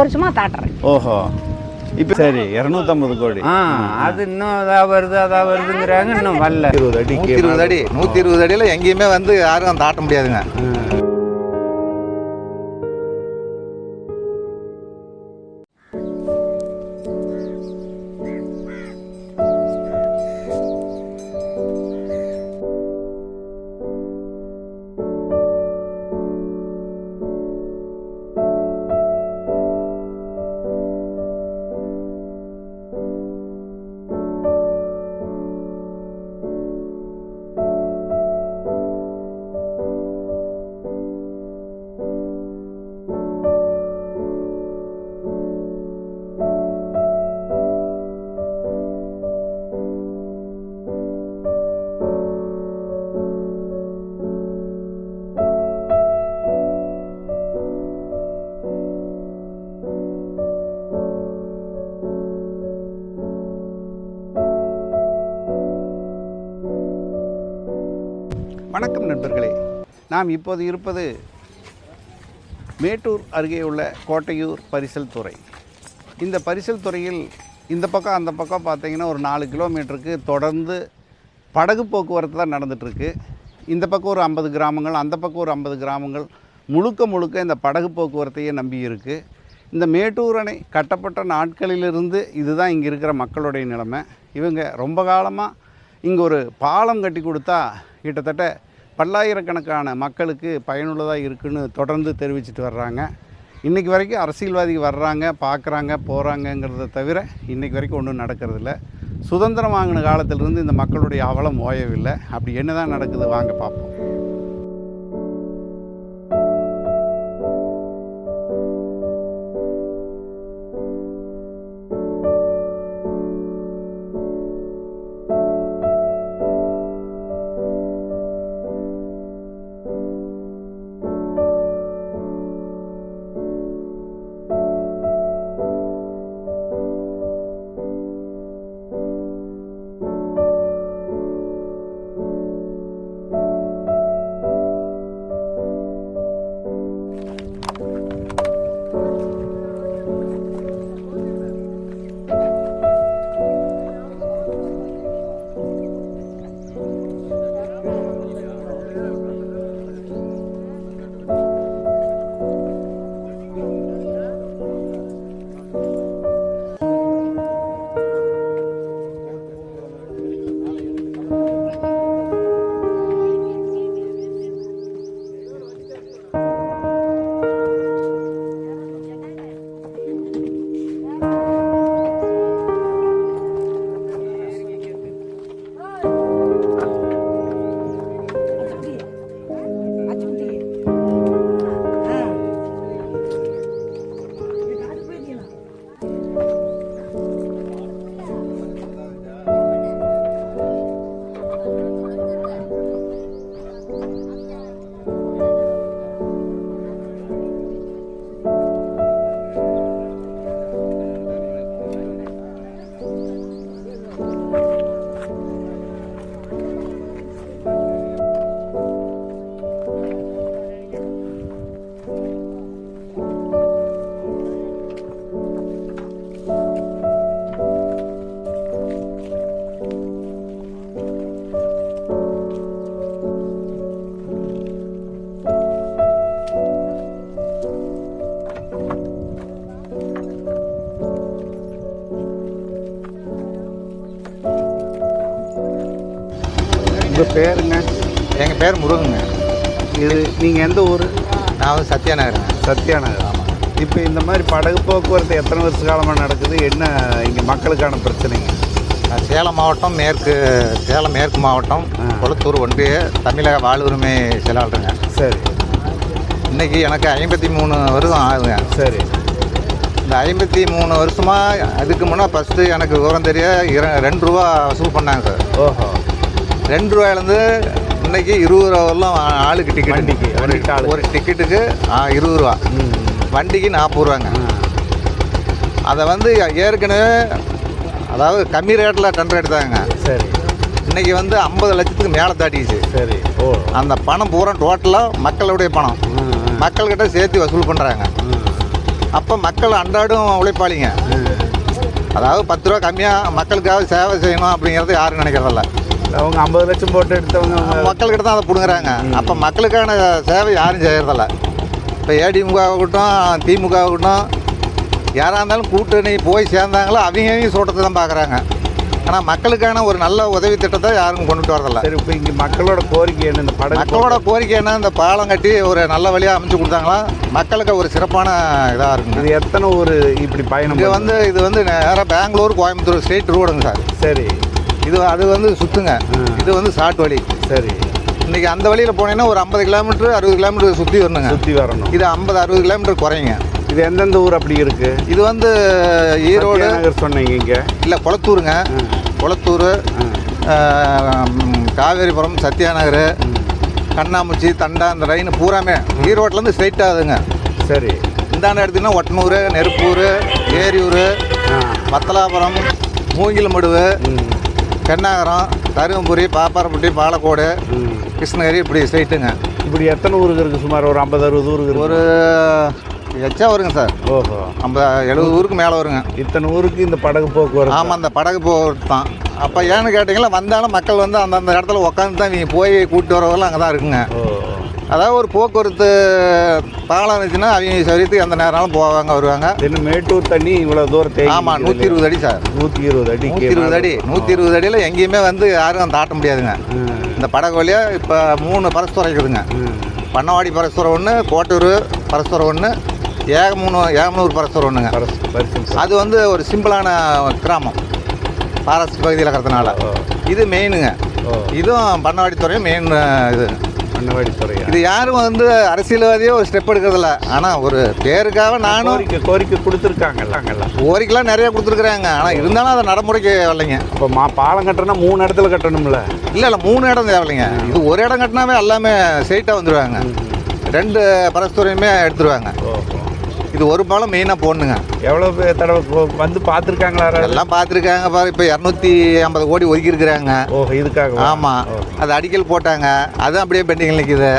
வருஷமாக தாட்டுறேன். ஓஹோ, இப்போ சரி 250 கோடி. அது இன்னும் அதாக வருதுங்கிறாங்க. இன்னும் வரல. 20 அடி 120 அடியில் எங்கேயுமே வந்து யாரும் தாட்ட முடியாதுங்க. வணக்கம் நண்பர்களே, நாம் இப்போது இருப்பது மேட்டூர் அருகே உள்ள கோட்டையூர் பரிசல் துறை. இந்த பரிசல் துறையில் இந்த பக்கம் அந்த பக்கம் பார்த்திங்கன்னா ஒரு 4 கிலோமீட்டருக்கு தொடர்ந்து படகு போக்குவரத்து தான் நடந்துகிட்ருக்கு. இந்த பக்கம் ஒரு 50 கிராமங்கள், அந்த பக்கம் ஒரு 50 கிராமங்கள் முழுக்க இந்த படகு போக்குவரத்தையே நம்பி இருக்குது. இந்த மேட்டூர் அணை கட்டப்பட்ட நாட்களிலிருந்து இதுதான் இங்கே இருக்கிற மக்களுடைய நிலைமை. இவங்க ரொம்ப காலமாக இங்கே ஒரு பாலம் கட்டி கொடுத்தா கிட்டத்தட்ட பல்லாயிரக்கணக்கான மக்களுக்கு பயனுள்ளதாக இருக்குன்னு தொடர்ந்து தெரிவிச்சிட்டு வர்றாங்க. இன்றைக்கி வரைக்கும் அரசியல்வாதிகள் வர்றாங்க, பார்க்குறாங்க, போகிறாங்கங்கிறத தவிர இன்றைக்கி வரைக்கும் ஒன்றும் நடக்கிறதில்ல. சுதந்திரம் வாங்கின காலத்திலிருந்து இந்த மக்களுடைய அவலம் ஓயவில்லை. அப்படி என்ன தான் நடக்குது, வாங்க பார்ப்போம். உங்கள் பேருங்க? எங்கள் பேர் முருகங்க. இது நீங்கள் எந்த ஊர்? நான் வந்து சத்யாநகருங்க. சத்யாநகர். ஆமாம். இப்போ இந்த மாதிரி படகு போக்குவரத்து எத்தனை வருஷ காலமாக நடக்குது? என்ன இங்கே மக்களுக்கான பிரச்சனைங்க? சேலம் மாவட்டம் சேலம் மேற்கு மாவட்டம் கொளத்தூர் ஒன்றிய தமிழக வாழ்வுரிமை செயலாளருங்க. சரி. இன்றைக்கி எனக்கு 53 வருஷம் ஆகுதுங்க. சரி. இந்த 53 வருஷமாக அதுக்கு முன்னே ஃபஸ்ட்டு எனக்கு விவரம் தெரிய 2 ரூபா வசூல் பண்ணாங்க சார். ஓஹோ. 2 ரூபாயிலேருந்து இன்றைக்கி 20 ரூபா வரலாம் ஆளுக்கு டிக்கெட். ஒரு டிக்கெட்டுக்கு 20 ரூபா, வண்டிக்கு 40 ரூபாங்க. அதை வந்து ஏற்கனவே அதாவது கம்மி ரேட்டில் டெண்டர் எடுத்தாங்க. சரி. இன்றைக்கி வந்து 50 லட்சத்துக்கு மேலே தாட்டிச்சு. சரி. ஓ. அந்த பணம் பூரா டோட்டலாக மக்களுடைய பணம் மக்கள்கிட்ட சேர்த்து வசூல் பண்ணுறாங்க. அப்போ மக்கள் அன்றாடும் உழைப்பாளிங்க. அதாவது 10 ரூபா கம்மியாக மக்களுக்காக சேவை செய்யணும் அப்படிங்கிறது யாரும் நினைக்கிறதில்ல. அவங்க 50 லட்சம் போட்டு எடுத்தவங்க மக்கள்கிட்ட தான் அதை பிடுங்குறாங்க. அப்போ மக்களுக்கான சேவை யாரும் செய்கிறதில்ல. இப்போ ஏடிமுகவாகட்டும் திமுகவாகட்டும் யாராக இருந்தாலும் கூட்டணி போய் சேர்ந்தாங்களோ அவங்க சொல்கிறத தான் பார்க்குறாங்க. ஆனால் மக்களுக்கான ஒரு நல்ல உதவி திட்டத்தை யாரும் கொண்டுட்டு வரதில்ல. சரி, இப்போ இங்கே மக்களோட கோரிக்கை என்ன? இந்த படம் மக்களோட கோரிக்கை என்ன? இந்த பாலம் கட்டி ஒரு நல்ல வழியாக அமைச்சு கொடுத்தாங்களா மக்களுக்கு ஒரு சிறப்பான இதாக இருக்குங்க. இது எத்தனை ஊர் இப்படி பயணம்? இது வந்து நேராக பெங்களூர் கோயம்புத்தூர் ஸ்ட்ரெயிட் ரோடுங்க சார். சரி, அது வந்து சுற்றுங்க. இது வந்து ஷார்ட் வழி. சரி, இன்றைக்கி அந்த வழியில் போனீங்கன்னா ஒரு 50 கிலோமீட்டர் 60 கிலோமீட்டர் சுற்றி வரணும். இது 50-60 கிலோமீட்டர் குறையுங்க. இது எந்தெந்த ஊர் அப்படி இருக்கு? இது வந்து ஈரோடு நகர் சொன்னீங்க. இங்கே இல்லை, குளத்தூருங்க. குளத்தூர், காவேரிபுரம், சத்யாநகர், கண்ணாமூச்சி, தண்டா, அந்த லைன் பூராமே ஈரோட்டிலேருந்து ஸ்ட்ரைட் ஆகுதுங்க. சரி, இந்தாண்ட எடுத்திங்கன்னா ஒட்டனூர், நெருப்பூர், ஏரியூர், வத்தலாபுரம், மூங்கில்மடுவு, பெண்ணாகரம், தருமபுரி, பாப்பாரப்பட்டி, பாலக்கோடு, கிருஷ்ணகிரி, இப்படி ஸ்ட்ரைட்டுங்க. இப்படி எத்தனை ஊருக்கு இருக்குது? சுமார் ஒரு 50-60 ஊருக்கு இருக்கு. ஒரு எச்சா வருங்க சார். ஓஹோ, 50-70 ஊருக்கு மேலே வருங்க. இத்தனை ஊருக்கு இந்த படகு போக்குவரத்து? ஆமாம், அந்த படகு போக்குவரத்து தான். அப்போ ஏன்னு கேட்டிங்களா, வந்தாலும் மக்கள் வந்து அந்தந்த இடத்துல உட்காந்து தான் நீங்கள் போய் கூப்பிட்டு வரவெல்லாம் அங்கே தான் இருக்குங்க. அதாவது ஒரு போக்குவரத்து பாலம் இருந்துச்சுன்னா அவங்க சரியத்துக்கு எந்த நேரம்னாலும் போவாங்க வருவாங்க. இன்னும் மேட்டூர் தண்ணி இவ்வளோ தூரத்தை? ஆமாம், 120 அடி சார். 120 அடி. 120 அடியில் எங்கேயுமே வந்து யாரும் தாட்ட முடியாதுங்க. இந்த படகு வழியாக இப்போ 3 பரஸ்துறை இருக்குதுங்க. பண்ணவாடி பரஸ்துறை ஒன்று, கோட்டூர் பரஸ்துறை ஒன்று, ஏகமனூர் பரஸ்துறை ஒன்றுங்க. அது வந்து ஒரு சிம்பிளான கிராமம், ஃபாரஸ்ட் பகுதியில் இருக்கிறதுனால. இது மெயினுங்க. இதுவும் பண்ணவாடித்துறையும் மெயின். இது பண்ணவாடித்துறை. இது யாரும் வந்து அரசியல்வாதியே ஒரு ஸ்டெப் எடுக்கிறதில்ல. ஆனால் ஒரு பேருக்காக நானும் கோரிக்கை கொடுத்துருக்காங்கல்ல. கோரிக்கைலாம் நிறைய கொடுத்துருக்குறாங்க. ஆனால் இருந்தாலும் அதை நடைமுறைக்கு வரலைங்க. இப்போ பாலம் கட்டணும்னா 3 இடத்துல கட்டணும்ல? இல்லை, 3 இடம் தேவையில்லைங்க. இது ஒரு இடம் கட்டினாவே எல்லாமே ஸ்ட்ரெயிட்டாக வந்துடுவாங்க. 2 பரஸ்துறையுமே எடுத்துருவாங்க. இது ஒரு பாலம் மெயினாக போடணுங்க. எவ்வளோ தடவை வந்து பார்த்துருக்காங்களா? எல்லாம் பார்த்துருக்காங்க. பாரு, இப்போ 250 கோடி ஒதுக்கி இருக்கிறாங்க. இதுக்காக? ஆமாம், அது அடிக்கல் போட்டாங்க. அதுவும் அப்படியே பெண்டிங்கில் நிற்கிது.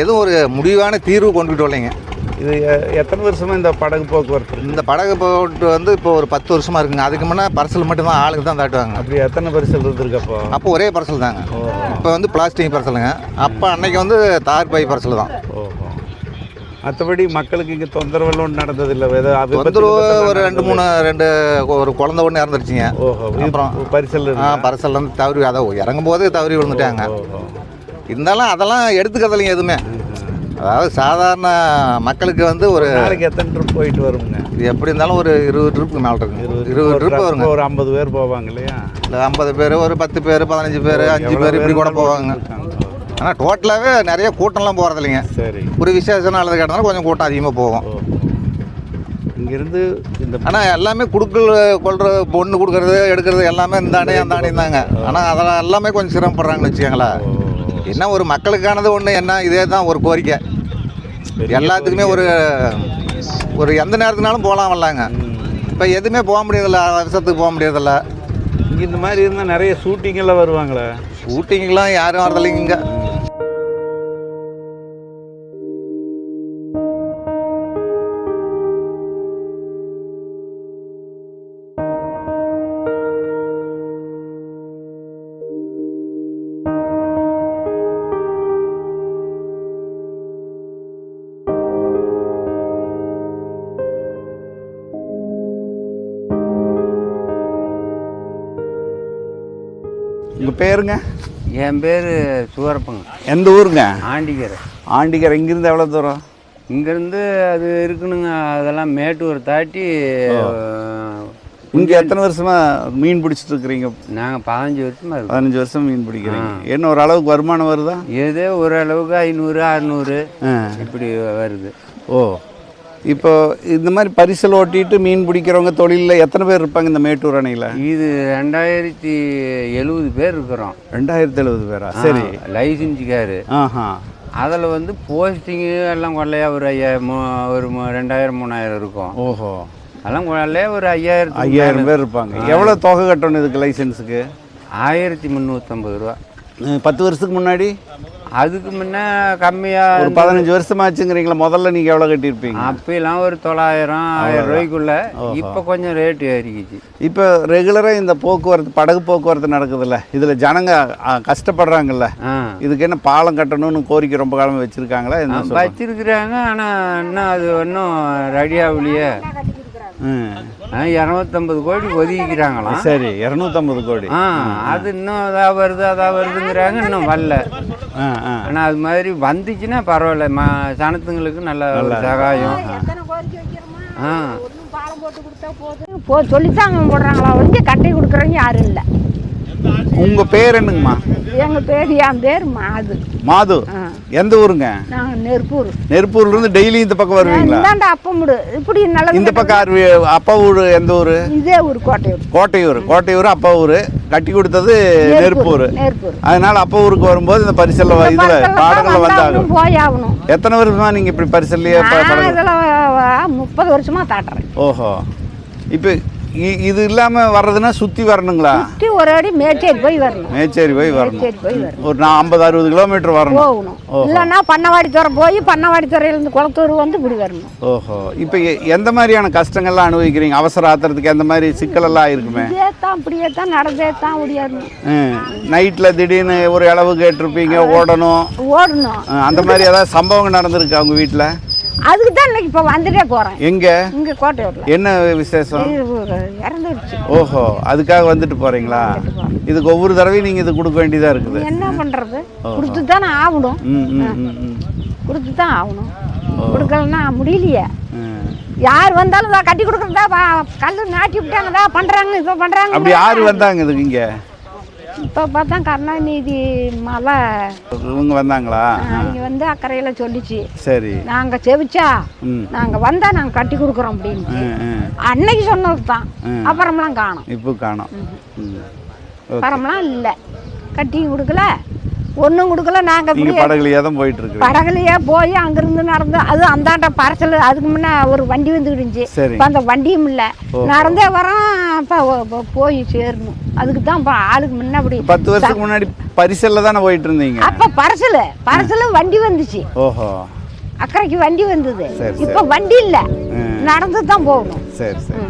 எதுவும் ஒரு முடிவான தீர்வு கொண்டுகிட்டு வரலைங்க. இது எத்தனை வருஷமாக இந்த படகு போக்குவரத்து? இந்த படகு போட்டு வந்து இப்போ ஒரு 10 வருஷமாக இருக்குங்க. அதுக்கு முன்னே பரிசல் மட்டும்தான் ஆளுக்கு தான் தாட்டுவாங்க. அப்படி எத்தனை பரிசல் இருந்திருக்கு? அப்போ ஒரே பரிசல் தாங்க. இப்போ வந்து பிளாஸ்டிக் பரிசலுங்க. அப்போ அன்னைக்கு வந்து தார் பை பரிசல் தான். மற்றபடி மக்களுக்கு இங்கே தொந்தரவு ஒன்றும் நடந்ததில்லை? தொந்தரவு ஒரு 2 ஒரு குழந்தை ஒன்று இறந்துருச்சுங்க. அப்புறம் பரிசல் வந்து தவறி, அதை இறங்கும் போது தவறி விழுந்துட்டாங்க. இருந்தாலும் அதெல்லாம் எடுத்துக்கிறதில்லைங்க எதுவுமே. அதாவது சாதாரண மக்களுக்கு வந்து ஒரு நாளைக்கு எத்தனை ட்ரிப் போயிட்டு வருங்க? இது எப்படி இருந்தாலும் ஒரு 20 ட்ரிப்புக்கு மேலே இருக்குங்க. 20 ட்ரிப் வருங்க. ஒரு 50 பேர் போவாங்க இல்லையா? இல்லை, 50 பேர், ஒரு 10 பேர், 15 பேர், 5 பேர் இப்படி கூட போவாங்க. ஆனால் டோட்டலாகவே நிறைய கூட்டம்லாம் போகிறது இல்லைங்க. சரி, ஒரு விசேஷம் நல்லது கேட்டனால கொஞ்சம் கூட்டம் அதிகமாக போகும் இங்கேருந்து. ஆனால் எல்லாமே கொள்கிற பொண்ணு கொடுக்கறது எடுக்கிறது எல்லாமே இந்த அணை தாங்க. ஆனால் அதெல்லாம் எல்லாமே கொஞ்சம் சிரமப்படுறாங்கன்னு வச்சுக்கோங்களேன். என்ன ஒரு மக்களுக்கானது ஒன்று என்ன, இதே தான் ஒரு கோரிக்கை. எல்லாத்துக்குமே ஒரு எந்த நேரத்துனாலும் போகலாம் வரலாங்க. இப்போ எதுவுமே போக முடியறதில்ல, வருஷத்துக்கு போக முடியறதில்ல. இங்கே இந்த மாதிரி இருந்தால் நிறைய ஷூட்டிங்கெல்லாம் வருவாங்களே? ஷூட்டிங்கெலாம் யாரும் வரதில்லைங்க இங்கே. உங்கள் பேருங்க? என் பேர் சுவரப்பங்க. எந்த ஊருங்க? ஆண்டிக்கரை. ஆண்டிக்கரை. இங்கேருந்து எவ்வளோ தூரம்? இங்கேருந்து அது இருக்குனுங்க, அதெல்லாம் மேட்டூர் தாட்டி. இங்கே எத்தனை வருஷமாக மீன் பிடிச்சிட்டு இருக்கிறீங்க? நாங்கள் 15 வருஷமாக இருக்கோம். 15 வருஷம் மீன் பிடிக்கிறீங்க. என்ன ஒரு அளவுக்கு வருமானம் வருதா? ஏதோ ஓரளவுக்கு 500 600 இப்படி வருது. ஓ, இப்போ இந்த மாதிரி பரிசல் ஓட்டிட்டு மீன் பிடிக்கிறவங்க தொழிலில் எத்தனை பேர் இருப்பாங்க இந்த மேட்டூர் அணையில்? இது 2070 பேர் இருக்கிறோம். 2070 பேரா? சரி. லைசன்ஸுக்காரு. அதில் வந்து போஸ்டிங்கு எல்லாம் கொள்ளையா ஒரு 2000 3000 இருக்கும். ஓஹோ, அதெல்லாம் கொள்ளையா ஒரு 5000 பேர் இருப்பாங்க. எவ்வளோ தொகை கட்டணும் இதுக்கு லைசன்ஸுக்கு? 1350 ரூபா. 10 வருஷத்துக்கு முன்னாடி அதுக்கு முன்ன கம்மியாக ஒரு 15 வருஷமாச்சுங்கிறீங்களா? முதல்ல நீங்கள் எவ்வளோ கட்டியிருப்பீங்க? அப்பெல்லாம் ஒரு 900-1000 ரூபாய்க்குள்ள. இப்போ கொஞ்சம் ரேட்டு ஏறிக்கிச்சு. இப்போ ரெகுலராக இந்த போக்குவரத்து, படகு போக்குவரத்து நடக்குதுல்ல, இதில் ஜனங்க கஷ்டப்படுறாங்கல்ல, இதுக்கு என்ன பாலம் கட்டணும்னு கோரிக்கை ரொம்ப காலமாக வச்சுருக்காங்களா? என்ன வச்சிருக்கிறாங்க, ஆனால் இன்னும் அது ஒன்றும் ரெடியாகலையே. 250 கோடி ஒதுக்கிக்கிறாங்களாம். சரி, 250 கோடி. அது இன்னும் அதாக வருதுங்கிறாங்க, இன்னும் வரல. ஆனால் அது மாதிரி வந்துச்சுன்னா பரவாயில்ல, சனத்துங்களுக்கு நல்ல ஒரு சகாயம். சொல்லித்தாங்க போடுறாங்களா வந்து கட்டி கொடுக்குறவங்க யாரும் இல்லை. உங்கள் பேர் என்னங்கம்மா? எங்கள் பேர், என் பேர் மாது. மாது. எந்த ஊருங்க? நாங்கள் நெருப்பூர். நெருப்பூர்லேருந்து டெய்லி இந்த பக்கம் வருவீங்களா? இந்தாண்ட அப்பமுடு இப்படி நல்ல இந்த பக்கம் அப்பா ஊர் எந்த ஊர்? இதே ஊர் கோட்டையூர். கோட்டையூர். கோட்டையூர் அப்பா ஊர். கட்டி கொடுத்தது நெருப்பூர். நெருப்பூர். அதனால அப்பா ஊருக்கு வரும்போது இந்த பரிசல்ல இதில் பாடங்களை வந்தாகும். போய் ஆகணும். எத்தனை வருஷமா நீங்கள் இப்படி பரிசல்லையே? இதில் 30 வருஷமா தாட்டுறேன். ஓஹோ. இப்போ இது இல்லாமல் வர்றதுன்னா சுற்றி வரணுங்களா? சுற்றி ஒரு அடி மேச்சேரி போய் வரணும். மேச்சேரி போய் வரணும். போய் வரணும். ஒரு 50-60 கிலோமீட்டர் வரணும். போகணும். இல்லைன்னா பண்ணவாடித்துறை போய் பண்ணவாடித்துறையிலேருந்து குளத்தூர் வந்து இப்படி வரணும். ஓஹோ. இப்போ எந்த மாதிரியான கஷ்டங்கள்லாம் அனுபவிக்கிறீங்க? அவசர ஆத்திரத்துக்கு எந்த மாதிரி சிக்கலெல்லாம் இருக்குமே? இதே தான் அப்படியே தான் நடந்தே தான் முடியாது. நைட்டில் திடீர்னு ஒரு அளவு கேட்டிருப்பீங்க, ஓடணும். அந்த மாதிரி ஏதாவது சம்பவம் நடந்திருக்கு அவங்க வீட்டில்? அதுக்கு தான் இன்னைக்கு இப்போ வந்துட்டே போகிறேன். எங்கே? இங்கே கோட்டையூரில். என்ன விசேஷம்? இறந்துடுச்சு. ஓஹோ, அதுக்காக வந்துட்டு போகிறீங்களா? இதுக்கு ஒவ்வொரு தடவையும் நீங்கள் இது கொடுக்க வேண்டியதாக இருக்குது. என்ன பண்ணுறது? கொடுத்து தானே ஆகணும். கொடுத்து தான் ஆகணும். கொடுக்கலன்னா முடியலையே. யார் வந்தாலும் தான் கட்டி கொடுக்குறதா, கல் நாட்டி விட்டாங்கதா, பண்ணுறாங்க, இப்போ பண்ணுறாங்க. அப்படி யார் வந்தாங்க இதுக்கு இங்கே? இப்போ பார்த்தா கருணாநிதி மலை இவங்க வந்தாங்களா? இங்கே வந்து அக்கறையில் சொல்லிச்சு. சரி. நாங்கள் செவிச்சா நாங்கள் வந்தால் நாங்கள் கட்டி கொடுக்குறோம் அப்படின்னு அன்னைக்கு சொன்னது தான். அப்புறம்லாம் காணும். இப்போ காணும். அப்புறம்லாம் இல்லை, கட்டியும் கொடுக்கல, ஒன்றும் கொடுக்கல. நாங்கள் படகுலையே தான் போயிட்டு இருக்கு. படகுலையே போய் அங்கிருந்து நடந்து, அது அந்தாண்ட பறச்சல். அதுக்கு முன்னே ஒரு வண்டி வந்துக்கிட்டு இருந்துச்சு. இப்போ அந்த வண்டியும் இல்லை, நடந்தே வரோம். இப்போ போய் சேரணும். அதுக்கு தான் இப்போ ஆளுக்கு முன்ன அப்படி 10 வருஷத்துக்கு முன்னாடி பரிசல்ல தானே போயிட்டு இருந்தீங்க? அப்போ பரிசல் வண்டி வந்துச்சு. ஓஹோ. அக்கறைக்கு வண்டி வந்தது. இப்போ வண்டி இல்லை, நடந்து தான் போகணும். சரி சரி.